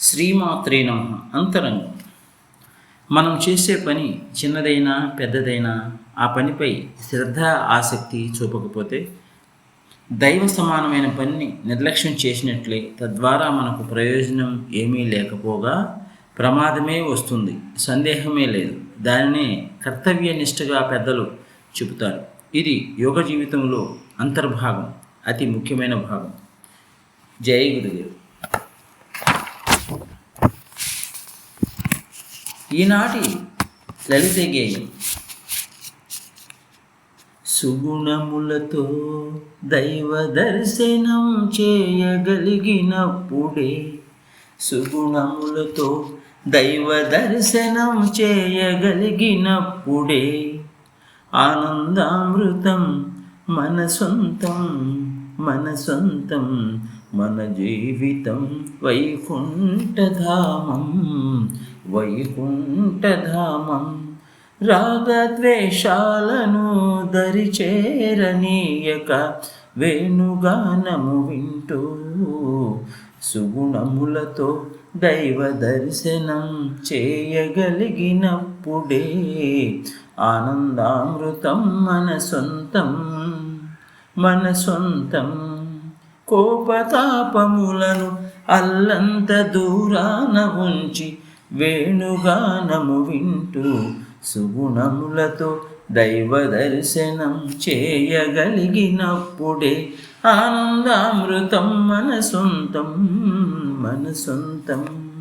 శ్రీమాత్రే నమః. అంతరంగం. మనం చేసే పని చిన్నదైనా పెద్దదైనా ఆ పనిపై శ్రద్ధ ఆసక్తి చూపకపోతే దైవ సమానమైన పనిని నిర్లక్ష్యం చేసినట్లే. తద్వారా మనకు ప్రయోజనం ఏమీ లేకపోగా ప్రమాదమే వస్తుంది, సందేహమే లేదు. దానినే కర్తవ్యనిష్టగా పెద్దలు చెబుతారు. ఇది యోగ జీవితంలో అంతర్భాగం, అతి ముఖ్యమైన భాగం. జై గురుదేవ్. ఈనాటి లలిత గేయం. సుగుణములతో దైవ దర్శనం చేయగలిగినప్పుడే, సుగుణములతో దైవ దర్శనం చేయగలిగినప్పుడే ఆనందామృతం మన సొంతం, మన సొంతం. మన జీవితం వైకుంఠధామం, వైకుంఠధామం. రాగద్వేషాలను దరిచేరనీయక వేణుగానము వింటూ సుగుణములతో దైవ దర్శనం చేయగలిగినప్పుడే ఆనందామృతం మన సొంతం, మన సొంతం. కోపతాపములను అల్లంత దూరాన ఉంచి వేణుగానము వింటూ సుగుణములతో దైవ దర్శనం చేయగలిగినప్పుడే ఆనందామృతం మన సొంతం, మన సొంతం.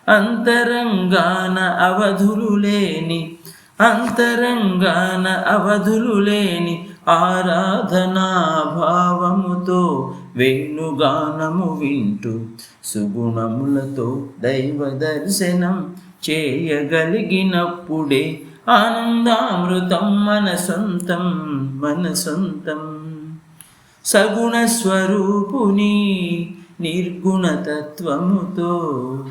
అంతరంగాన అవధులు లేని, అంతరంగాన అవధులు లేని ఆరాధనా భావముతో వేణుగానము వింటూ సుగుణములతో దైవ దర్శనం చేయగలిగినప్పుడే ఆనందామృతం మన సొంతం, మన సొంతం. సగుణ స్వరూపుని నిర్గుణతత్వముతో,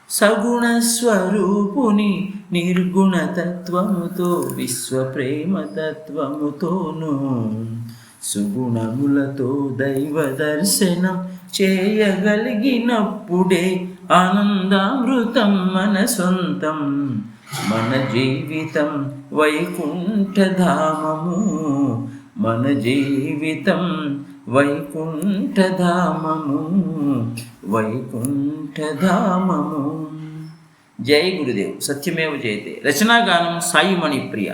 సగుణ స్వరూపుని నిర్గుణతత్వముతో విశ్వప్రేమతత్వముతోను సుగుణములతో దైవ దర్శనం చేయగలిగినప్పుడే ఆనందామృతం మన సొంతం. మన జీవితం వైకుంఠధామము, మన జీవితం వైకుంఠధామము, వైకుంఠధామము. జై గురుదేవ్. సత్యమేవ జయతే. రచనాగానం సాయి మణిప్రియ.